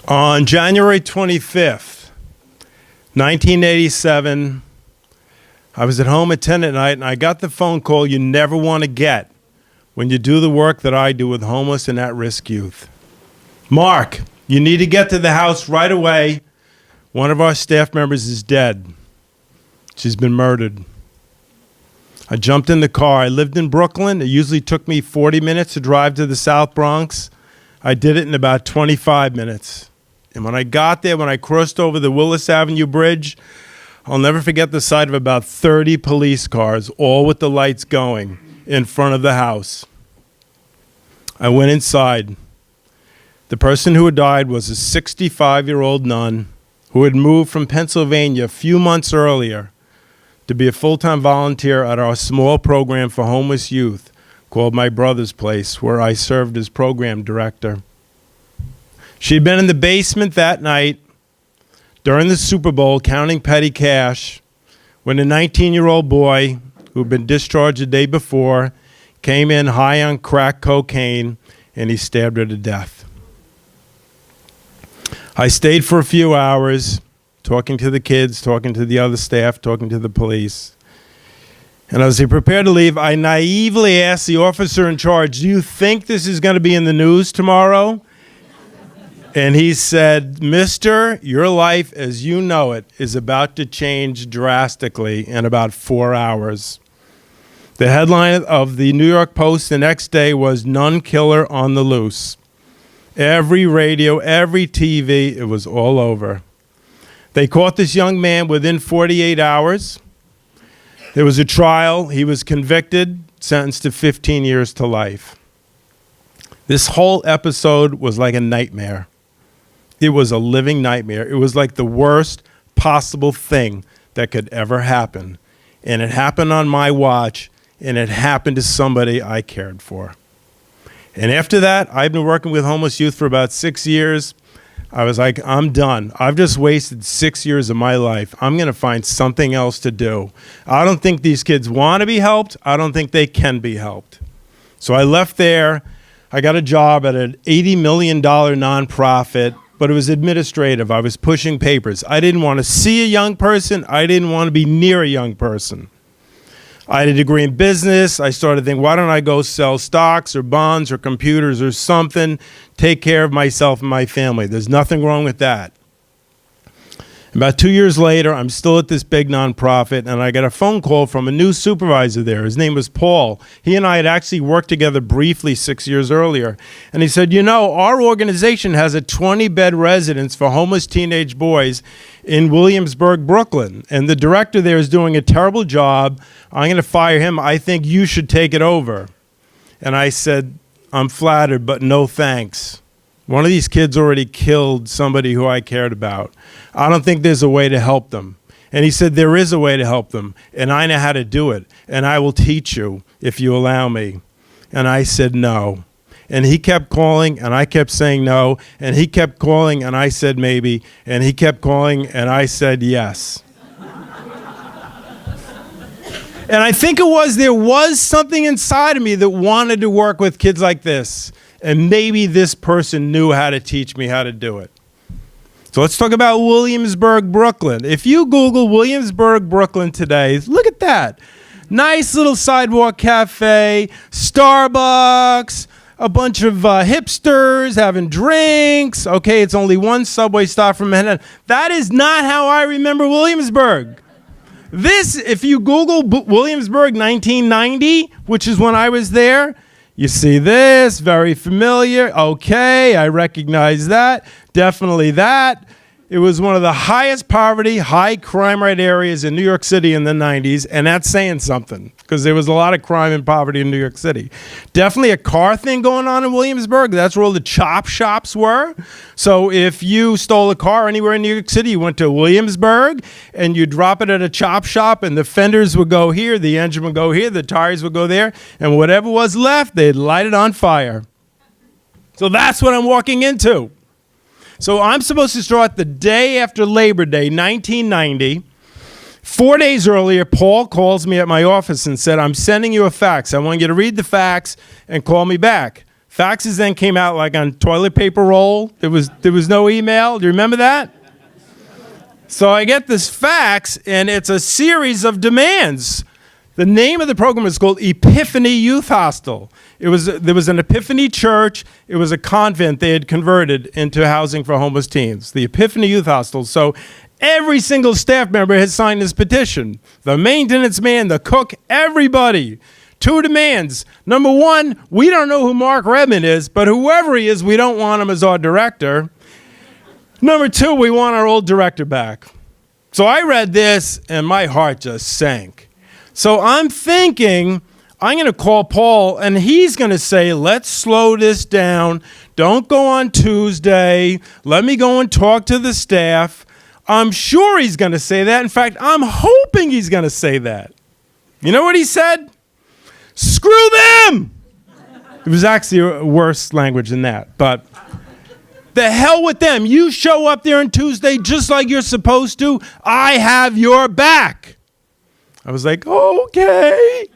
On January 25th, 1987, I was at home at 10 at night, and I got the phone call you never want to get when you do the work that I do with homeless and at-risk youth. Mark, you need to get to the house right away. One of our staff members is dead. She's been murdered. I jumped in the car. I lived in Brooklyn. It usually took me 40 minutes to drive to the South Bronx. I did it in about 25 minutes. And when I got there, when I crossed over the Willis Avenue Bridge, I'll never forget the sight of about 30 police cars, all with the lights going, in front of the house. I went inside. The person who had died was a 65-year-old nun who had moved from Pennsylvania a few months earlier to be a full-time volunteer at our small program for homeless youth called My Brother's Place, where I served as program director. She'd been in the basement that night during the Super Bowl counting petty cash when a 19-year-old boy who'd been discharged the day before came in high on crack cocaine, and he stabbed her to death. I stayed for a few hours talking to the kids, talking to the other staff, talking to the police. And as he prepared to leave, I naively asked the officer in charge, "Do you think this is going to be in the news tomorrow?" And he said, "Mister, your life as you know it is about to change drastically in about 4 hours." The headline of the New York Post the next day was "Nun Killer on the Loose." Every radio, every TV, it was all over. They caught this young man within 48 hours. There was a trial. He was convicted, sentenced to 15 years to life. This whole episode was like a nightmare. It was a living nightmare. It was like the worst possible thing that could ever happen. And it happened on my watch, and it happened to somebody I cared for. And after that, I've been working with homeless youth for about 6 years. I was like, I'm done. I've just wasted 6 years of my life. I'm going to find something else to do. I don't think these kids want to be helped. I don't think they can be helped. So I left there. I got a job at an $80 million nonprofit, but it was administrative. I was pushing papers. I didn't want to see a young person. I didn't want to be near a young person. I had a degree in business. I started thinking, why don't I go sell stocks or bonds or computers or something, take care of myself and my family. There's nothing wrong with that. About 2 years later, I'm still at this big nonprofit, and I got a phone call from a new supervisor there. His name was Paul. He and I had actually worked together briefly 6 years earlier. And he said, you know, our organization has a 20-bed residence for homeless teenage boys in Williamsburg, Brooklyn. And the director there is doing a terrible job. I'm going to fire him. I think you should take it over. And I said, I'm flattered, but no thanks. One of these kids already killed somebody who I cared about. I don't think there's a way to help them. And he said, there is a way to help them, and I know how to do it, and I will teach you if you allow me. And I said no. And he kept calling, and I kept saying no, and he kept calling, and I said maybe, and he kept calling, and I said yes. And I think there was something inside of me that wanted to work with kids like this. And maybe this person knew how to teach me how to do it. So let's talk about Williamsburg, Brooklyn. If you Google Williamsburg, Brooklyn today, look at that. Nice little sidewalk cafe, Starbucks, a bunch of hipsters having drinks. Okay, it's only one subway stop from Manhattan. That is not how I remember Williamsburg. This, if you Google Williamsburg 1990, which is when I was there, you see this, very familiar. Okay, I recognize that. Definitely that. It was one of the highest poverty, high crime rate areas in New York City in the 90s, and that's saying something because there was a lot of crime and poverty in New York City. Definitely a car thing going on in Williamsburg. That's where all the chop shops were. So if you stole a car anywhere in New York City, you went to Williamsburg and you drop it at a chop shop and the fenders would go here, the engine would go here, the tires would go there, and whatever was left, they'd light it on fire. So that's what I'm walking into. So I'm supposed to start the day after Labor Day, 1990, 4 days earlier, Paul calls me at my office and said, I'm sending you a fax. I want you to read the fax and call me back. Faxes then came out like on toilet paper roll. There was no email. Do you remember that? So I get this fax, and it's a series of demands. The name of the program is called Epiphany Youth Hostel. There was an Epiphany church. It was a convent they had converted into housing for homeless teens, the Epiphany Youth Hostel. So every single staff member has signed this petition. The maintenance man, the cook, everybody. 2 demands. Number 1, we don't know who Mark Redmond is, but whoever he is, we don't want him as our director. Number 2, we want our old director back. So I read this, and my heart just sank. So I'm thinking, I'm going to call Paul, and he's going to say, let's slow this down. Don't go on Tuesday. Let me go and talk to the staff. I'm sure he's going to say that. In fact, I'm hoping he's going to say that. You know what he said? Screw them! It was actually a worse language than that, but the hell with them. You show up there on Tuesday just like you're supposed to. I have your back. I was like, okay.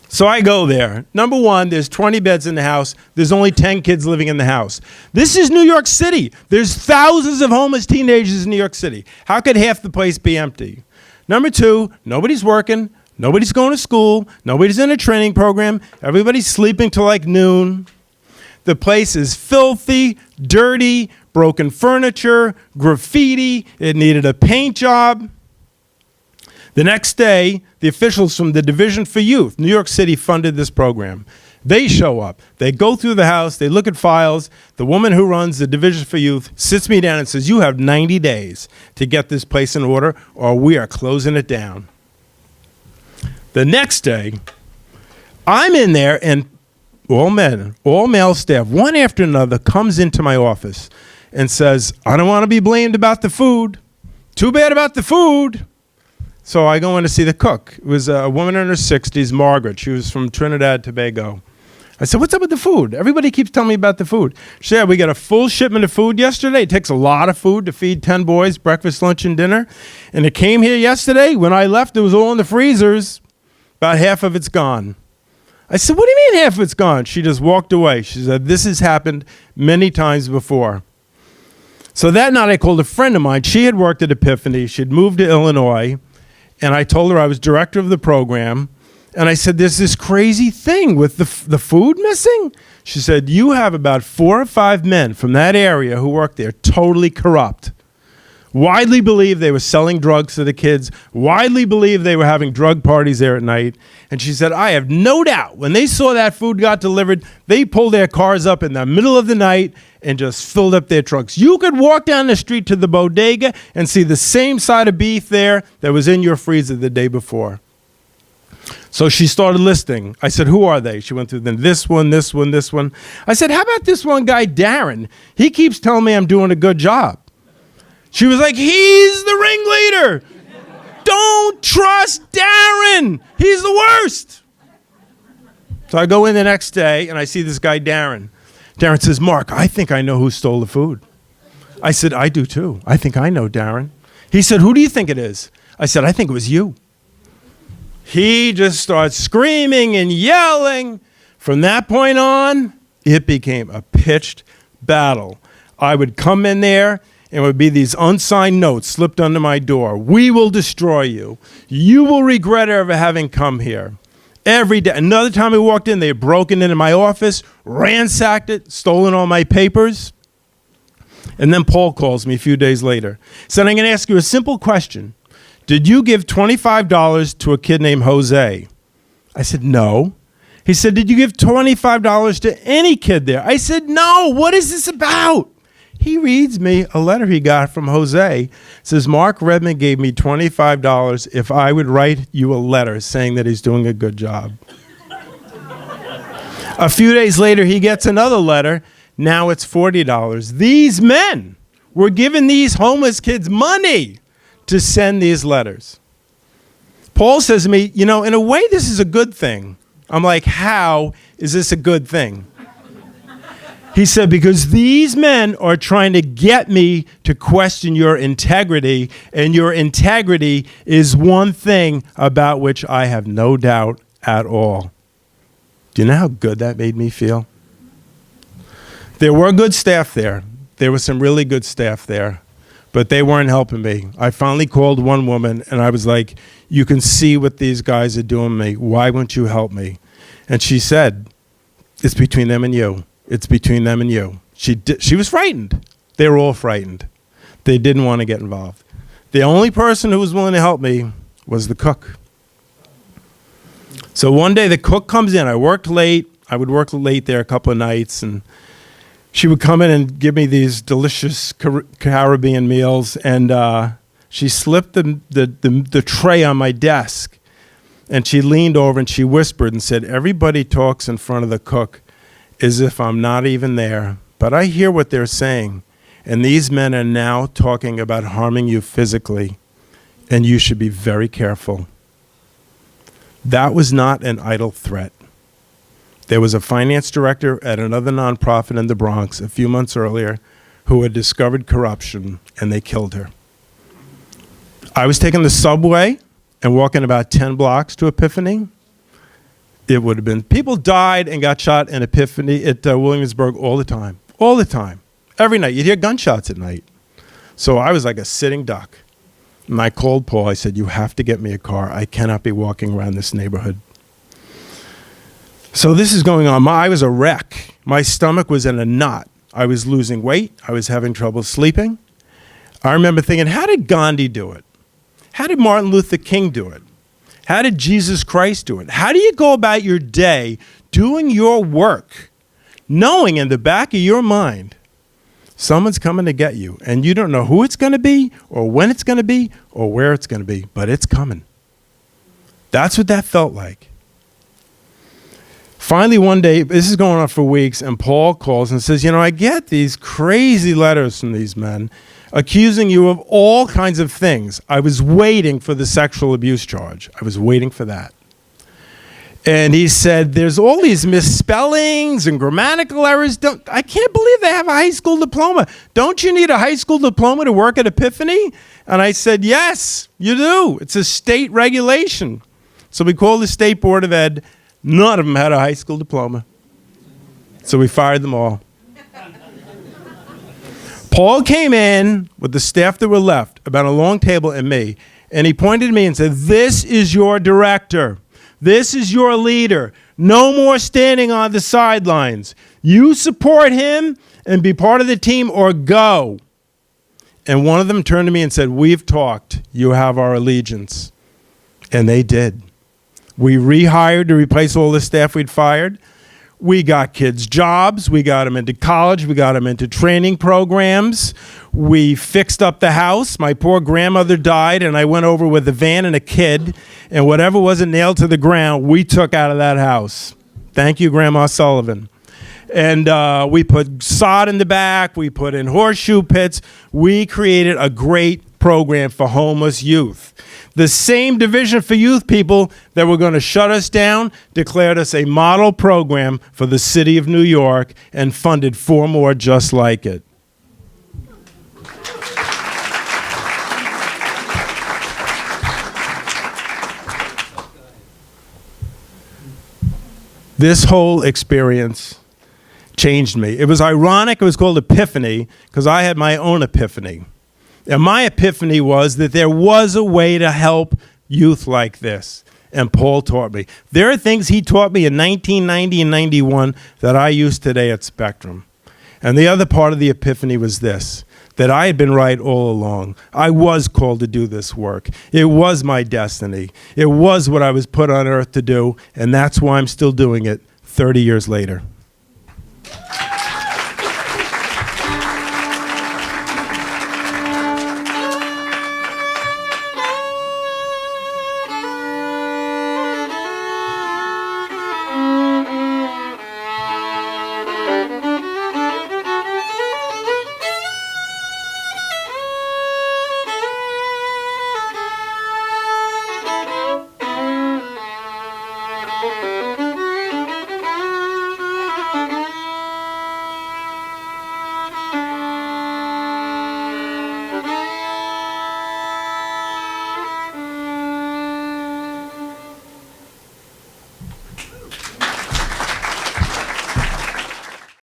So I go there. Number 1, there's 20 beds in the house. There's only 10 kids living in the house. This is New York City. There's thousands of homeless teenagers in New York City. How could half the place be empty? Number 2, nobody's working. Nobody's going to school. Nobody's in a training program. Everybody's sleeping till like noon. The place is filthy, dirty, broken furniture, graffiti. It needed a paint job. The next day, the officials from the Division for Youth, New York City, funded this program. They show up. They go through the house. They look at files. The woman who runs the Division for Youth sits me down and says, you have 90 days to get this place in order, or we are closing it down. The next day, I'm in there, and all men, all male staff, one after another, comes into my office and says, I don't want to be blamed about the food. Too bad about the food. So I go in to see the cook. It was a woman in her 60s, Margaret. She was from Trinidad, Tobago. I said, what's up with the food? Everybody keeps telling me about the food. She said, we got a full shipment of food yesterday. It takes a lot of food to feed 10 boys, breakfast, lunch, and dinner. And it came here yesterday. When I left, it was all in the freezers. About half of it's gone. I said, what do you mean half of it's gone? She just walked away. She said, this has happened many times before. So that night I called a friend of mine. She had worked at Epiphany. She had moved to Illinois. And I told her I was director of the program. And I said, there's this crazy thing with the food missing. She said, you have about 4 or 5 men from that area who work there, totally corrupt. Widely believed they were selling drugs to the kids. Widely believed they were having drug parties there at night. And she said, I have no doubt when they saw that food got delivered, they pulled their cars up in the middle of the night and just filled up their trucks. You could walk down the street to the bodega and see the same side of beef there that was in your freezer the day before. So she started listing. I said, who are they? She went through them. This one, this one, this one. I said, how about this one guy, Darren? He keeps telling me I'm doing a good job. She was like, he's the ringleader. Don't trust Darren. He's the worst. So I go in the next day, and I see this guy, Darren. Darren says, Mark, I think I know who stole the food. I said, I do too. I think I know Darren. He said, who do you think it is? I said, I think it was you. He just starts screaming and yelling. From that point on, it became a pitched battle. I would come in there, and it would be these unsigned notes slipped under my door. We will destroy you. You will regret ever having come here. Every day. Another time I walked in, they had broken into my office, ransacked it, stolen all my papers. And then Paul calls me a few days later. He said, I'm going to ask you a simple question. Did you give $25 to a kid named Jose? I said, no. He said, did you give $25 to any kid there? I said, no. What is this about? He reads me a letter he got from Jose. It says, Mark Redmond gave me $25 if I would write you a letter saying that he's doing a good job. A few days later, he gets another letter. Now it's $40. These men were giving these homeless kids money to send these letters. Paul says to me, you know, in a way, this is a good thing. I'm like, how is this a good thing? He said, because these men are trying to get me to question your integrity, and your integrity is one thing about which I have no doubt at all. Do you know how good that made me feel? There were good staff there. There was some really good staff there, but they weren't helping me. I finally called one woman, and I was like, you can see what these guys are doing to me. Why won't you help me? And she said, it's between them and you. It's between them and you. She was frightened. They were all frightened. They didn't want to get involved. The only person who was willing to help me was the cook. So one day the cook comes in. I worked late. I would work late there a couple of nights, and she would come in and give me these delicious Caribbean meals, and she slipped the tray on my desk, and she leaned over and she whispered and said, everybody talks in front of the cook as if I'm not even there, but I hear what they're saying, and these men are now talking about harming you physically, and you should be very careful. That was not an idle threat. There was a finance director at another nonprofit in the Bronx a few months earlier who had discovered corruption, and they killed her. I was taking the subway and walking about 10 blocks to Epiphany. It would have been, people died and got shot in Epiphany at Williamsburg all the time, every night. You'd hear gunshots at night. So I was like a sitting duck. And I called Paul. I said, you have to get me a car. I cannot be walking around this neighborhood. So this is going on. I was a wreck. My stomach was in a knot. I was losing weight. I was having trouble sleeping. I remember thinking, how did Gandhi do it? How did Martin Luther King do it? How did Jesus Christ do it? How do you go about your day doing your work, knowing in the back of your mind, someone's coming to get you, and you don't know who it's going to be, or when it's going to be, or where it's going to be, but it's coming. That's what that felt like. Finally, one day, this is going on for weeks, and Paul calls and says, I get these crazy letters from these men accusing you of all kinds of things. I was waiting for the sexual abuse charge. I was waiting for that. And he said, there's all these misspellings and grammatical errors. I can't believe they have a high school diploma. Don't you need a high school diploma to work at Epiphany? And I said, yes, you do. It's a state regulation. So we called the State Board of Ed. None of them had a high school diploma. So we fired them all. Paul came in with the staff that were left, about a long table and me, and he pointed to me and said, this is your director. This is your leader. No more standing on the sidelines. You support him and be part of the team, or go. And one of them turned to me and said, we've talked. You have our allegiance. And they did. We rehired to replace all the staff we'd fired. We got kids jobs. We got them into college. We got them into training programs. We fixed up the house. My poor grandmother died, and I went over with a van and a kid, and whatever wasn't nailed to the ground, we took out of that house. Thank you, Grandma Sullivan. And we put sod in the back. We put in horseshoe pits. We created a great program for homeless youth. The same division for youth people that were going to shut us down declared us a model program for the city of New York and funded 4 more just like it. This whole experience changed me. It was ironic it was called Epiphany because I had my own epiphany. And my epiphany was that there was a way to help youth like this. And Paul taught me. There are things he taught me in 1990 and 91 that I use today at Spectrum. And the other part of the epiphany was this, that I had been right all along. I was called to do this work. It was my destiny. It was what I was put on earth to do, and that's why I'm still doing it 30 years later.